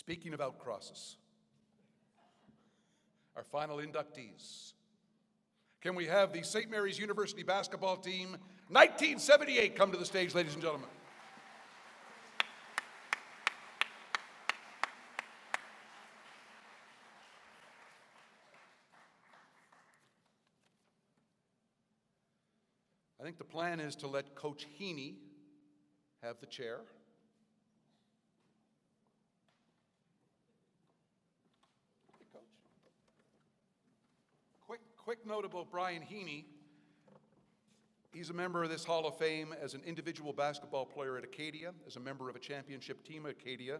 Speaking of outcrosses, our final inductees. Can we have the St. Mary's University basketball team, 1978, come to the stage, ladies and gentlemen. I think the plan is to let Coach Heaney have the chair. Hey, Coach. Quick note about Brian Heaney. He's a member of this Hall of Fame as an individual basketball player at Acadia, as a member of a championship team at Acadia,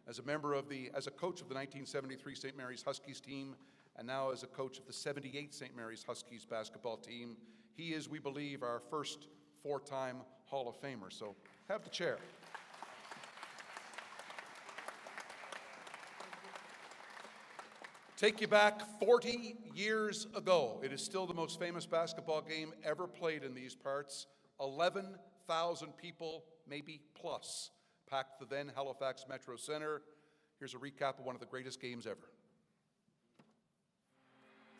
as a coach of the 1973 St. Mary's Huskies team, and now as a coach of the 78 St. Mary's Huskies basketball team. He is, we believe, our first four-time Hall of Famer. So have the chair. Take you back 40 years ago. It is still the most famous basketball game ever played in these parts. 11,000 people, maybe plus, packed the then Halifax Metro Center. Here's a recap of one of the greatest games ever.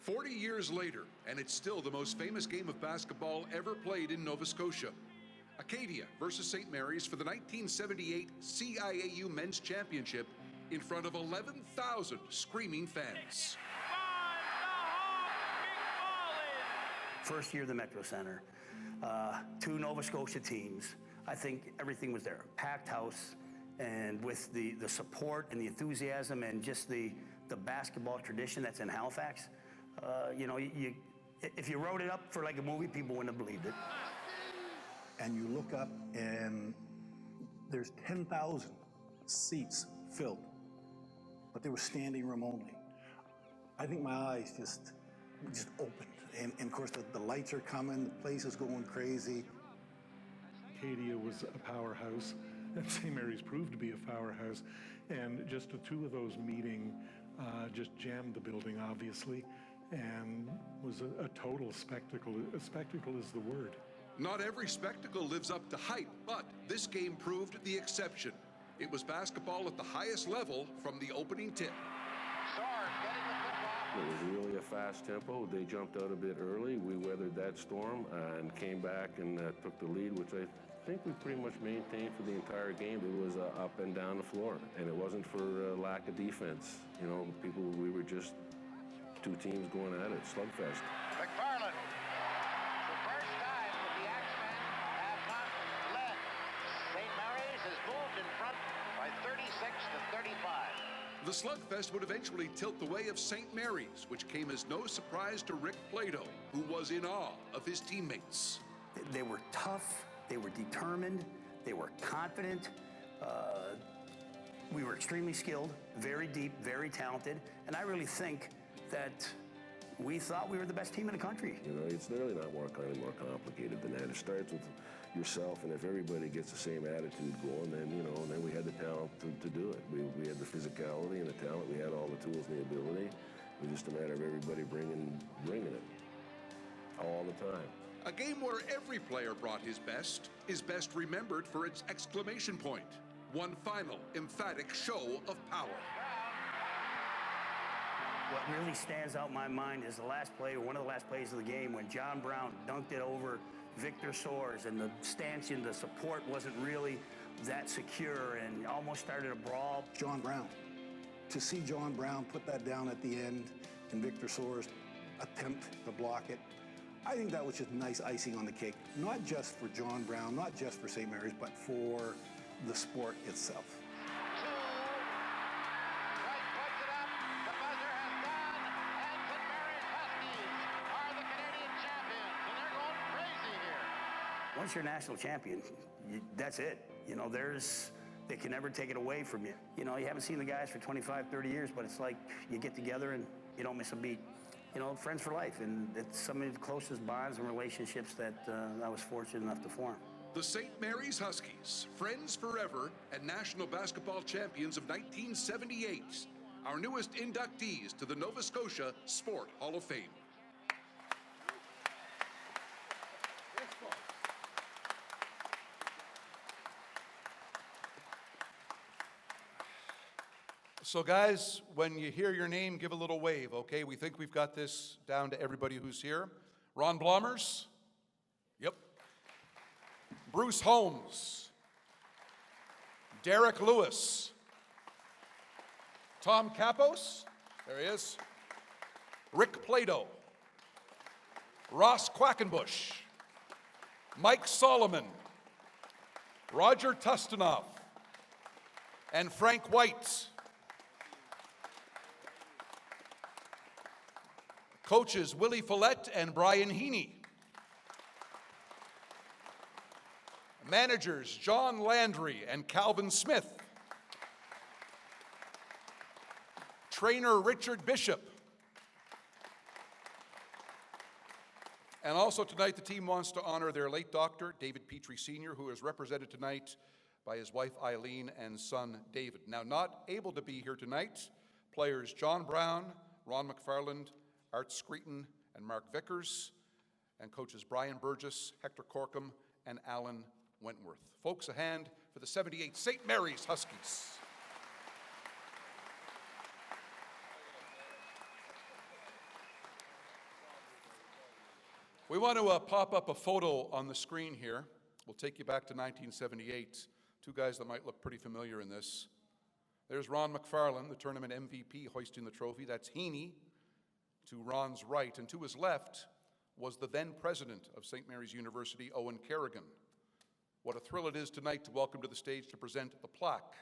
40 years later, and it's still the most famous game of basketball ever played in Nova Scotia. Acadia versus St. Mary's for the 1978 CIAU Men's Championship in front of 11,000 screaming fans. First year of the Metro Center, two Nova Scotia teams. I think everything was there. Packed house, and with the support and the enthusiasm and just the basketball tradition that's in Halifax, if you wrote it up for like a movie, people wouldn't have believed it. And you look up and there's 10,000 seats filled, but they were standing room only. I think my eyes just opened. And of course the lights are coming, the place is going crazy. Acadia was a powerhouse, and St. Mary's proved to be a powerhouse. And just the two of those meeting just jammed the building, obviously, and was a total spectacle. A spectacle is the word. Not every spectacle lives up to hype, but this game proved the exception. It was basketball at the highest level from the opening tip. It was really a fast tempo. They jumped out a bit early. We weathered that storm and came back and took the lead, which I think we pretty much maintained for the entire game. It was up and down the floor, and it wasn't for lack of defense. We were just two teams going at it, slugfest. McFarland, the first time that the Axemen have not led. St. Mary's has moved in front by 36 to 35. The slugfest would eventually tilt the way of St. Mary's, which came as no surprise to Rick Plato, who was in awe of his teammates. They were tough, they were determined, they were confident. We were extremely skilled, very deep, very talented, and I really think that we thought we were the best team in the country. It's really not more complicated than that. It starts with yourself, and if everybody gets the same attitude going, then then we had the talent to do it. We had the physicality and the talent. We had all the tools and the ability. It was just a matter of everybody bringing it all the time. A game where every player brought his best is best remembered for its exclamation point. One final, emphatic show of power. What really stands out in my mind is the last play, or one of the last plays of the game, when John Brown dunked it over Victor Soares, and the stanchion, the support wasn't really that secure, and almost started a brawl. John Brown. To see John Brown put that down at the end, and Victor Soares attempt to block it, I think that was just nice icing on the cake. Not just for John Brown, not just for St. Mary's, but for the sport itself. Once you're national champion, that's it. They can never take it away from you. You haven't seen the guys for 25, 30 years, but it's like you get together and you don't miss a beat. Friends for life, and it's some of the closest bonds and relationships that I was fortunate enough to form. The St. Mary's Huskies, friends forever and national basketball champions of 1978, our newest inductees to the Nova Scotia Sport Hall of Fame. So guys, when you hear your name, give a little wave, okay? We think we've got this down to everybody who's here. Ron Blomers? Yep. Bruce Holmes. Derek Lewis. Tom Kapos? There he is. Rick Plato. Ross Quackenbush. Mike Solomon. Roger Tustinoff. And Frank White. Coaches Willie Follett and Brian Heaney. Managers John Landry and Calvin Smith. Trainer Richard Bishop. And also tonight the team wants to honor their late doctor, David Petrie Sr., who is represented tonight by his wife Eileen and son David. Now not able to be here tonight, players John Brown, Ron McFarland, Art Screeton, and Mark Vickers, and coaches Brian Burgess, Hector Corkum, and Alan Wentworth. Folks, a hand for the 78 St. Mary's Huskies. We want to pop up a photo on the screen here. We'll take you back to 1978. Two guys that might look pretty familiar in this. There's Ron McFarland, the tournament MVP, hoisting the trophy. That's Heaney to Ron's right. And to his left was the then president of St. Mary's University, Owen Kerrigan. What a thrill it is tonight to welcome to the stage to present the plaque.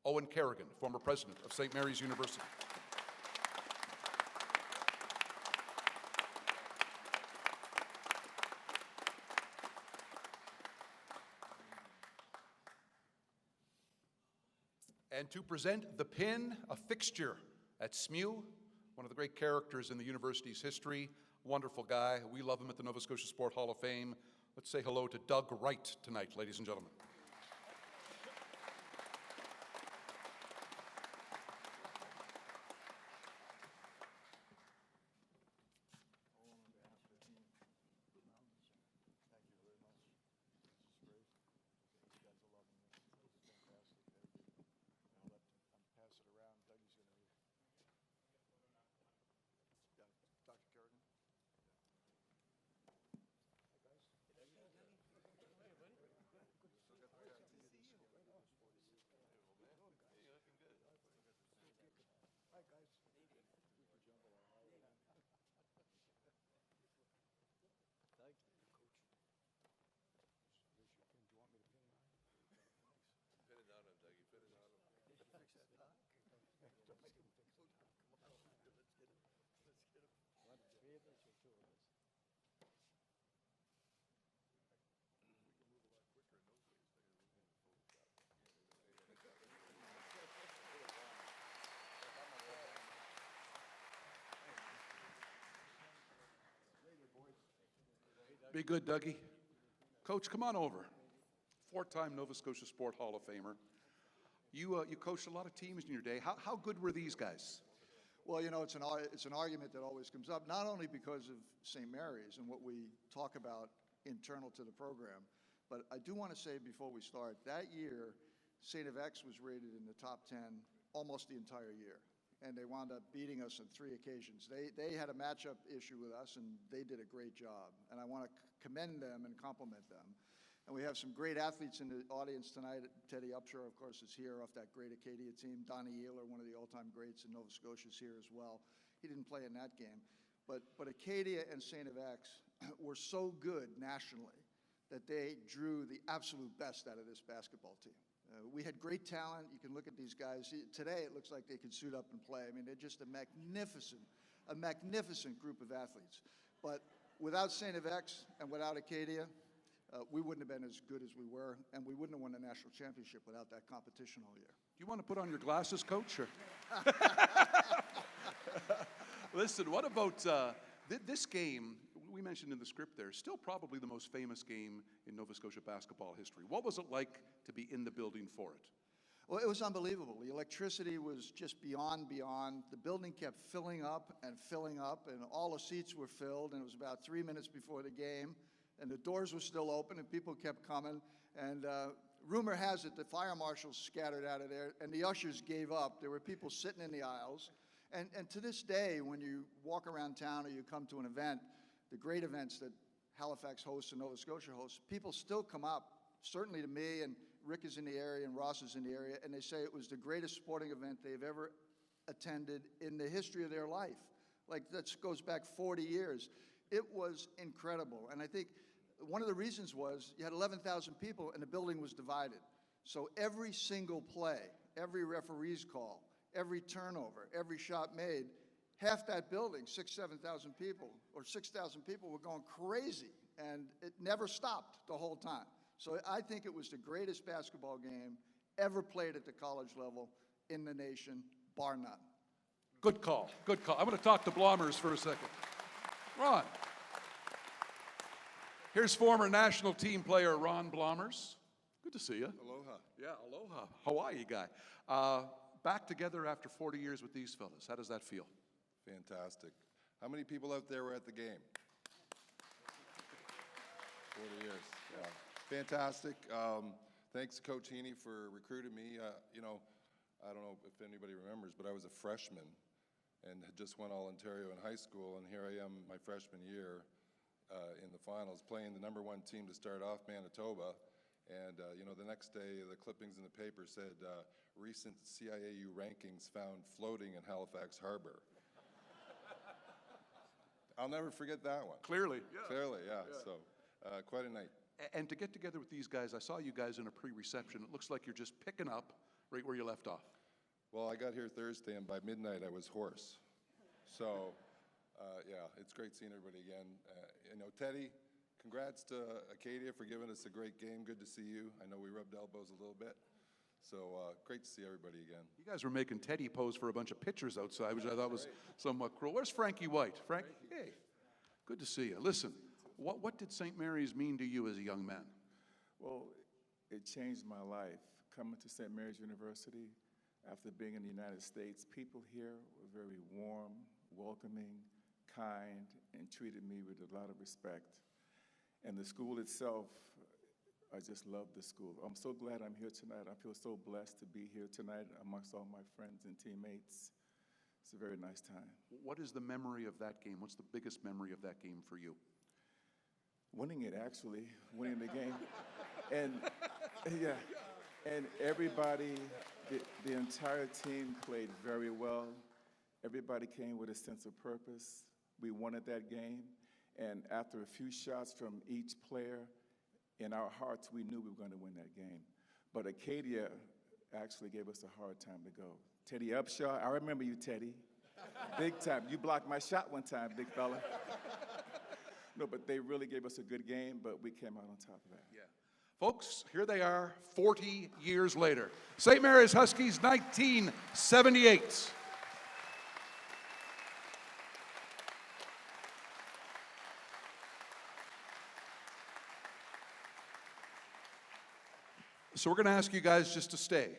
Owen Kerrigan, former president of St. Mary's University. And to present the pin, a fixture at SMU, one of the great characters in the university's history, wonderful guy. We love him at the Nova Scotia Sport Hall of Fame. Let's say hello to Doug Wright tonight, ladies and gentlemen. Be good, Dougie. Coach, come on over. Four-time Nova Scotia Sport Hall of Famer. You coached a lot of teams in your day. How good were these guys? Well, you know, it's an argument that always comes up, not only because of St. Mary's and what we talk about internal to the program, but I do want to say before we start, that year, St. X was rated in the top 10 almost the entire year, and they wound up beating us on 3 occasions. They had a matchup issue with us, and they did a great job, and I want to commend them and compliment them. And we have some great athletes in the audience tonight. Teddy Upshur, of course, is here off that great Acadia team. Donnie Ealer, one of the all-time greats in Nova Scotia, is here as well. He didn't play in that game. But Acadia and St. X were so good nationally that they drew the absolute best out of this basketball team. We had great talent. You can look at these guys. Today, it looks like they could suit up and play. I mean, they're just a magnificent group of athletes. But without St. X and without Acadia, we wouldn't have been as good as we were, and we wouldn't have won the national championship without that competition all year. Do you want to put on your glasses, Coach? Or? Listen, what about this game? We mentioned in the script there, still probably the most famous game in Nova Scotia basketball history. What was it like to be in the building for it? Well, it was unbelievable. The electricity was just beyond. The building kept filling up, and all the seats were filled, and it was about 3 minutes before the game, and the doors were still open, and people kept coming. And rumor has it the fire marshals scattered out of there and the ushers gave up. There were people sitting in the aisles. And to this day, when you walk around town or you come to an event, the great events that Halifax hosts and Nova Scotia hosts, people still come up, certainly to me, and Rick is in the area and Ross is in the area, and they say it was the greatest sporting event they've ever attended in the history of their life. Like, that goes back 40 years. It was incredible. And I think one of the reasons was you had 11,000 people and the building was divided. So every single play, every referee's call, every turnover, every shot made, half that building, 7,000 people, or 6,000 people were going crazy. And it never stopped the whole time. So I think it was the greatest basketball game ever played at the college level in the nation, bar none. Good call, good call. I'm going to talk to Blommers for a second. Ron. Here's former national team player Ron Blommers. Good to see you. Aloha. Yeah, aloha. Hawaii guy. Back together after 40 years with these fellas. How does that feel? Fantastic. How many people out there were at the game? 40 years, yeah. Fantastic. Thanks to Coach Heaney for recruiting me. You know, I don't know if anybody remembers, but I was a freshman and had just won All-Ontario in high school, and here I am my freshman year in the finals, playing the #1 team to start off, Manitoba. And, you know, the next day, the clippings in the paper said, recent CIAU rankings found floating in Halifax Harbor. I'll never forget that one. Clearly. Yeah. Clearly, yeah. So, quite a night. And to get together with these guys, I saw you guys in a pre-reception. It looks like you're just picking up right where you left off. Well, I got here Thursday, and by midnight, I was hoarse. So, yeah, it's great seeing everybody again. You know, Teddy, congrats to Acadia for giving us a great game. Good to see you. I know we rubbed elbows a little bit. So, great to see everybody again. You guys were making Teddy pose for a bunch of pictures outside, which I thought was somewhat cruel. Where's Frankie White? Frank, hey, good to see you. Listen, what did St. Mary's mean to you as a young man? Well, it changed my life. Coming to St. Mary's University, after being in the United States, people here were very warm, welcoming, kind, and treated me with a lot of respect. And the school itself, I just love the school. I'm so glad I'm here tonight. I feel so blessed to be here tonight amongst all my friends and teammates. It's a very nice time. What is the memory of that game? What's the biggest memory of that game for you? Winning it, actually, winning the game. And, yeah, and everybody, the entire team played very well. Everybody came with a sense of purpose. We wanted that game. And after a few shots from each player, in our hearts, we knew we were going to win that game. But Acadia actually gave us a hard time to go. Teddy Upshaw, I remember you, Teddy. Big time. You blocked my shot one time, big fella. No, but they really gave us a good game, but we came out on top of that. Yeah. Folks, here they are 40 years later. St. Mary's Huskies, 1978. So we're going to ask you guys just to stay.